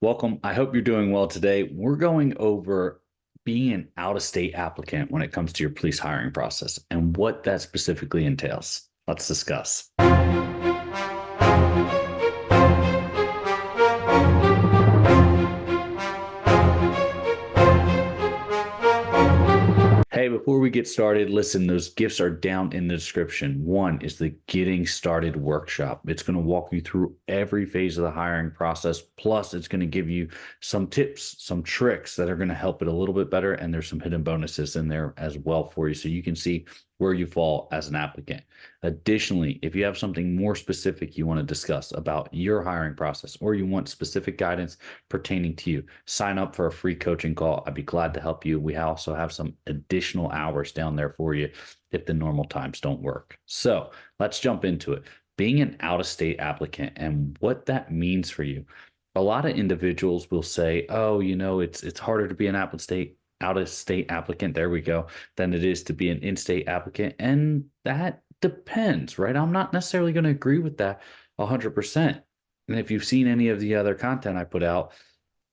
Welcome. I hope you're doing well today. We're going over being an out-of-state applicant when it comes to your police hiring process and what that specifically entails. Let's discuss. Hey, before we get started, listen, those gifts are down in the description. One is the Getting Started workshop. It's going to walk you through every phase of the hiring process. Plus, it's going to give you some tips, some tricks that are going to help it a little bit better. And there's some hidden bonuses in there as well for you so you can see where you fall as an applicant. Additionally, if you have something more specific you want to discuss about your hiring process or you want specific guidance pertaining to you, sign up for a free coaching call. I'd be glad to help you. We also have some additional hours down there for you if the normal times don't work. So let's jump into it. Being an out-of-state applicant and what that means for you. A lot of individuals will say, oh, it's harder to be an out-of-state applicant, there we go, than it is to be an in-state applicant. And that depends, right? I'm not necessarily going to agree with that 100%. And if you've seen any of the other content I put out,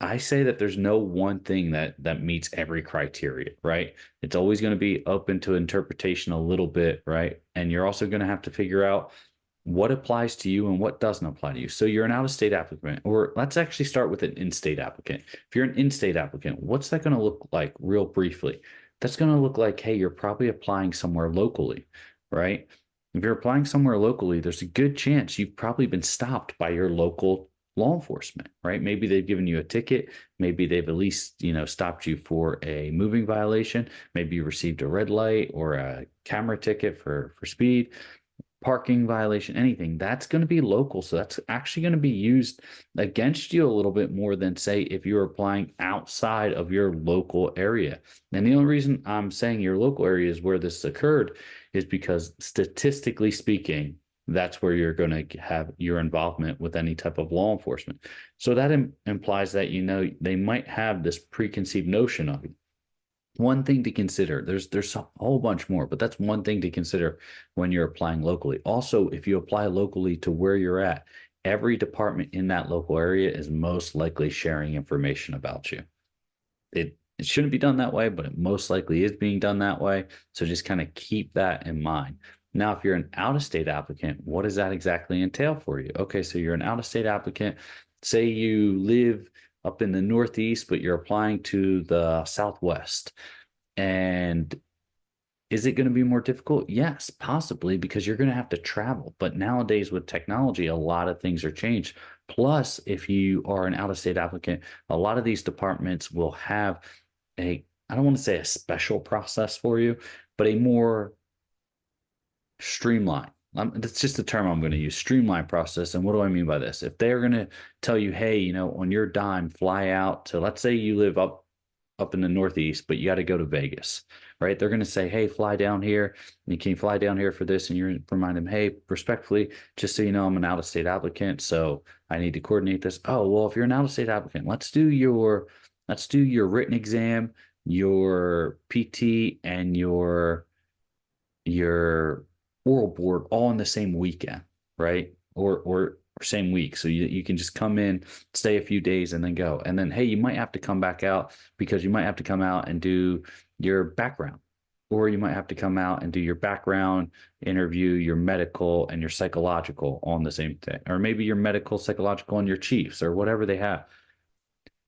I say that there's no one thing that meets every criteria, right? It's always going to be open to interpretation a little bit, right? And you're also going to have to figure out what applies to you and what doesn't apply to you. So you're an out-of-state applicant, or let's actually start with an in-state applicant. If you're an in-state applicant, what's that going to look like real briefly? That's going to look like, hey, you're probably applying somewhere locally, right? If you're applying somewhere locally, there's a good chance you've probably been stopped by your local law enforcement, right? Maybe they've given you a ticket. Maybe they've at least, stopped you for a moving violation. Maybe you received a red light or a camera ticket for speed, parking violation, anything. That's going to be local. So that's actually going to be used against you a little bit more than, say, if you're applying outside of your local area. And the only reason I'm saying your local area is where this occurred is because statistically speaking, that's where you're going to have your involvement with any type of law enforcement. So that implies that, they might have this preconceived notion of you. One thing to consider, there's a whole bunch more, but that's one thing to consider when you're applying locally. Also, if you apply locally to where you're at, every department in that local area is most likely sharing information about you. It shouldn't be done that way, but it most likely is being done that way. So just kind of keep that in mind. Now, if you're an out-of-state applicant, what does that exactly entail for you? Okay, so you're an out-of-state applicant. Say you live up in the Northeast, but you're applying to the Southwest. And is it going to be more difficult? Yes, possibly, because you're going to have to travel. But nowadays with technology, a lot of things are changed. Plus, if you are an out-of-state applicant, a lot of these departments will have I don't want to say a special process for you, but a more streamlined. That's just the term I'm going to use, streamline process. And what do I mean by this? If they're going to tell you, hey, on your dime, fly out to, let's say you live up in the Northeast, but you got to go to Vegas, right? They're going to say, hey, fly down here. You can fly down here for this. And you're remind them, hey, respectfully, just so you know, I'm an out-of-state applicant, so I need to coordinate this. Oh, well, if you're an out-of-state applicant, let's do your written exam, your PT, and your oral board all in the same weekend, right? Or same week. So you can just come in, stay a few days, and then go. And then, hey, you might have to come back out because you might have to come out and do your background, or you might have to come out and do your background interview, your medical, and your psychological on the same thing, or maybe your medical, psychological, and your chiefs, or whatever they have.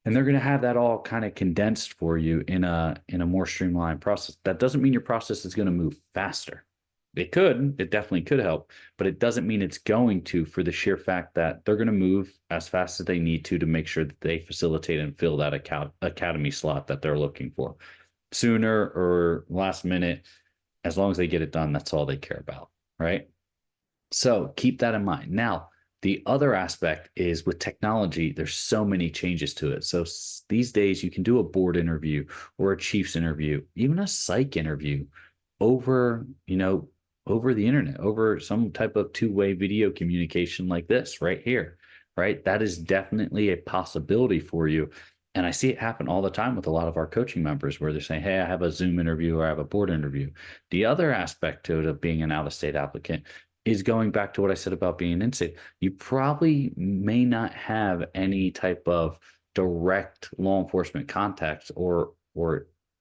And they're going to have that all kind of condensed for you in a more streamlined process. That doesn't mean your process is going to move faster. It definitely could help, but it doesn't mean it's going to, for the sheer fact that they're going to move as fast as they need to make sure that they facilitate and fill that academy slot that they're looking for. Sooner or last minute, as long as they get it done, that's all they care about, right? So keep that in mind. Now, the other aspect is with technology, there's so many changes to it. So these days you can do a board interview or a chief's interview, even a psych interview over the internet, over some type of two-way video communication like this right here, right? That is definitely a possibility for you. And I see it happen all the time with a lot of our coaching members where they're saying, hey, I have a Zoom interview or I have a board interview. The other aspect to it of being an out-of-state applicant is going back to what I said about being in-state. You probably may not have any type of direct law enforcement contacts or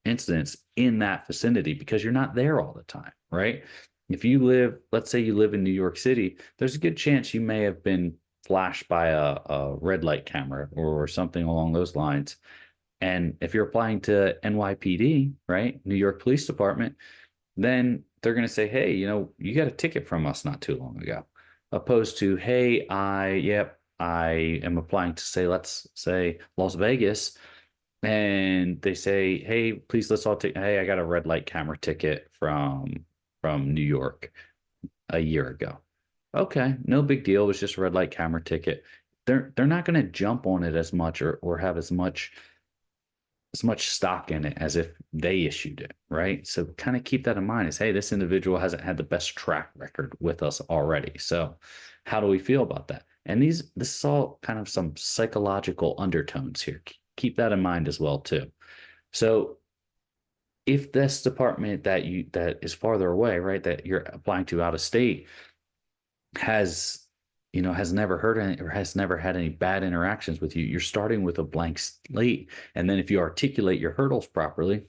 incidents in that vicinity because you're not there all the time, right? If you live, let's say you live in New York City, there's a good chance you may have been flashed by a red light camera or something along those lines. And if you're applying to NYPD, right, New York Police Department, then they're going to say, hey, you got a ticket from us not too long ago. Opposed to, hey, I am applying to say, let's say Las Vegas, and they say, hey, please let's all take, hey, I got a red light camera ticket from New York a year ago. Okay, no big deal. It was just a red light camera ticket. They're not going to jump on it as much or have as much stock in it as if they issued it, right? So kind of keep that in mind is, hey, this individual hasn't had the best track record with us already. So how do we feel about that? And this is all kind of some psychological undertones here. Keep that in mind as well, too. So if this department that is farther away, right, that you're applying to out of state has has never heard any or has never had any bad interactions with you, you're starting with a blank slate. And then if you articulate your hurdles properly,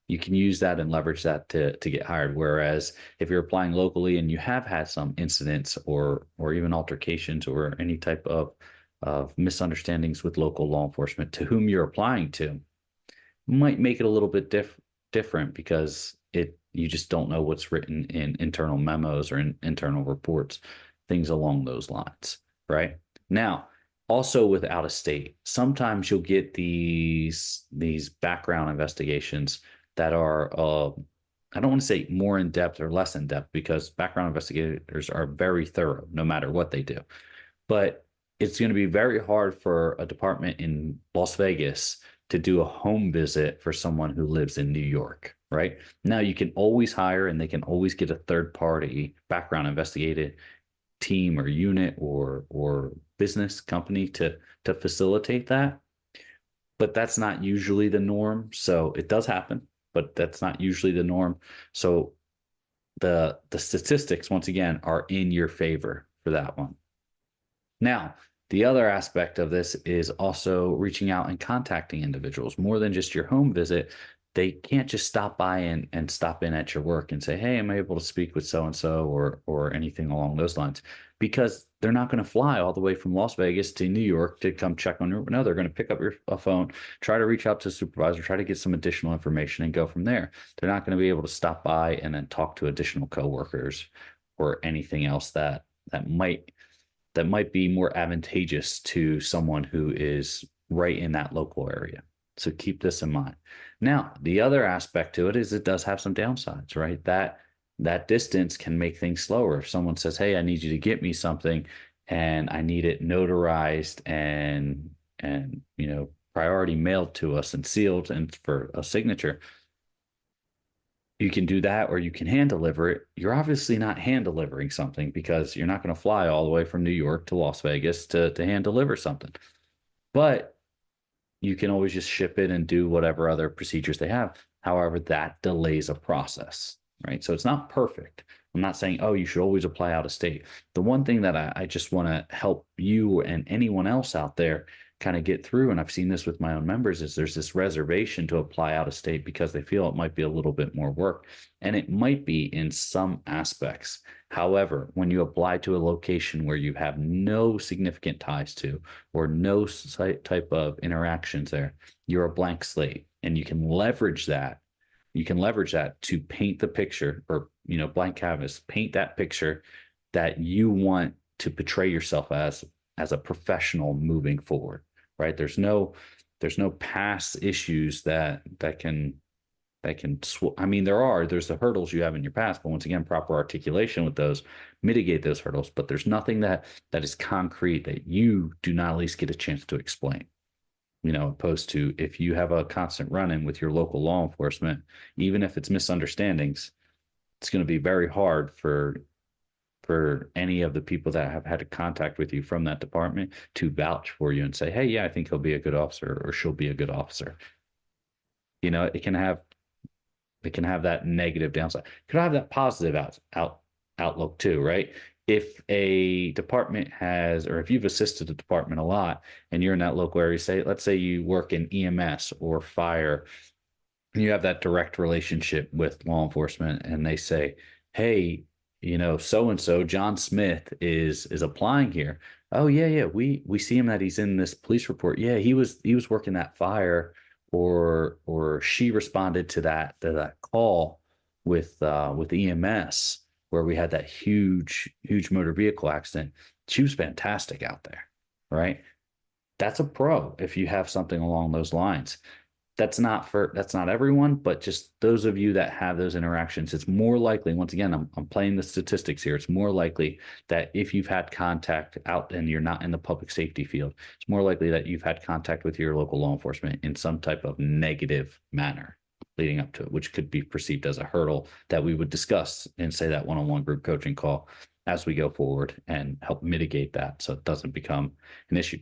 you can use that and leverage that to get hired. Whereas if you're applying locally and you have had some incidents or even altercations or any type of misunderstandings with local law enforcement to whom you're applying to, might make it a little bit different because you just don't know what's written in internal memos or in internal reports, things along those lines, right? Now, also with out of state, sometimes you'll get these background investigations that are I don't want to say more in depth or less in depth because background investigators are very thorough no matter what they do. But it's going to be very hard for a department in Las Vegas to do a home visit for someone who lives in New York, right? Now you can always hire and they can always get a third party background investigated team or unit or business company to facilitate that. But that's not usually the norm. So it does happen, but that's not usually the norm. So the statistics once again are in your favor for that one. Now, the other aspect of this is also reaching out and contacting individuals more than just your home visit. They can't just stop by and stop in at your work and say, hey, am I able to speak with so-and-so or anything along those lines? Because they're not going to fly all the way from Las Vegas to New York to come check on your, no, they're going to pick up your phone, try to reach out to a supervisor, try to get some additional information and go from there. They're not going to be able to stop by and then talk to additional coworkers or anything else that might be more advantageous to someone who is right in that local area. So keep this in mind. Now, the other aspect to it is it does have some downsides, right? That distance can make things slower. If someone says, hey, I need you to get me something and I need it notarized and priority mailed to us and sealed and for a signature, you can do that or you can hand deliver it. You're obviously not hand delivering something because you're not going to fly all the way from New York to Las Vegas to hand deliver something. But you can always just ship it and do whatever other procedures they have. However, that delays a process, right? So it's not perfect. I'm not saying, oh, you should always apply out of state. The one thing that I just want to help you and anyone else out there kind of get through, and I've seen this with my own members, is there's this reservation to apply out of state because they feel it might be a little bit more work. And it might be in some aspects. However, when you apply to a location where you have no significant ties to or no type of interactions there, you're a blank slate and you can leverage that. You can leverage that to paint the picture or, blank canvas, paint that picture that you want to portray yourself as a professional moving forward, right? There's no past issues that can there's the hurdles you have in your past, but once again, proper articulation with those mitigate those hurdles. But there's nothing that is concrete that you do not at least get a chance to explain. Opposed to if you have a constant run-in with your local law enforcement, even if it's misunderstandings, it's going to be very hard for any of the people that have had a contact with you from that department to vouch for you and say, hey, yeah, I think he'll be a good officer or she'll be a good officer. It can have that negative downside. It could have that positive outlook too, right? if a department has, or if you've assisted a department a lot and you're in that local area, say, let's say you work in EMS or fire, and you have that direct relationship with law enforcement, and they say, hey, so and so John Smith is applying here. Oh yeah, yeah, we see him that he's in this police report. Yeah, he was working that fire, or she responded to that call with EMS where we had that huge motor vehicle accident. She was fantastic out there, right? That's a pro if you have something along those lines. That's not everyone, but just those of you that have those interactions, it's more likely, once again, I'm playing the statistics here. It's more likely that if you've had contact out and you're not in the public safety field, it's more likely that you've had contact with your local law enforcement in some type of negative manner leading up to it, which could be perceived as a hurdle that we would discuss in, say, that one-on-one group coaching call as we go forward and help mitigate that so it doesn't become an issue.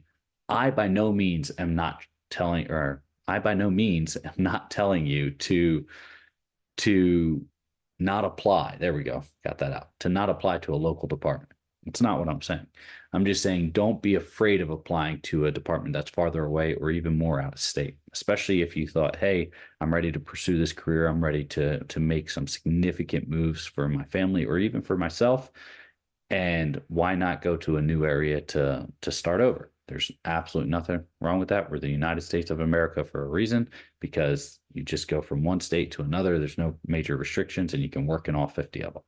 I by no means am not telling, or I by no means am not telling you to not apply. There we go. Got that out. To not apply to a local department. It's not what I'm saying. I'm just saying don't be afraid of applying to a department that's farther away or even more out of state, especially if you thought, hey, I'm ready to pursue this career. I'm ready to make some significant moves for my family or even for myself. And why not go to a new area to start over? There's absolutely nothing wrong with that. We're the United States of America for a reason, because you just go from one state to another. There's no major restrictions and you can work in all 50 of them.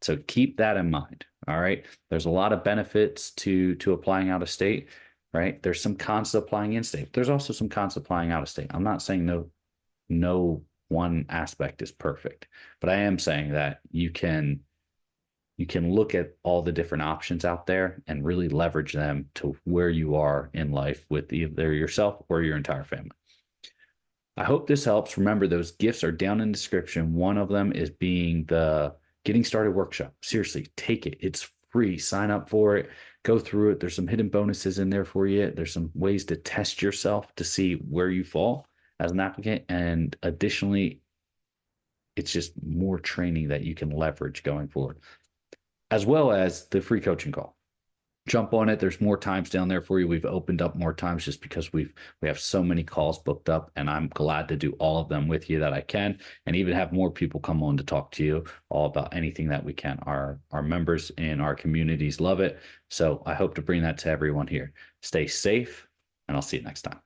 So keep that in mind. All right. There's a lot of benefits to applying out of state, right? There's some cons to applying in state. There's also some cons to applying out of state. I'm not saying no one aspect is perfect, but I am saying that you can look at all the different options out there and really leverage them to where you are in life with either yourself or your entire family. I hope this helps. Remember, those gifts are down in the description. One of them is being the Getting Started workshop. Seriously, take it. It's free. Sign up for it. Go through it. There's some hidden bonuses in there for you. There's some ways to test yourself to see where you fall as an applicant. And additionally, it's just more training that you can leverage going forward, as well as the free coaching call. Jump on it. There's more times down there for you. We've opened up more times just because we have so many calls booked up, and I'm glad to do all of them with you that I can, and even have more people come on to talk to you all about anything that we can. Our members in our communities love it. So I hope to bring that to everyone here. Stay safe, and I'll see you next time.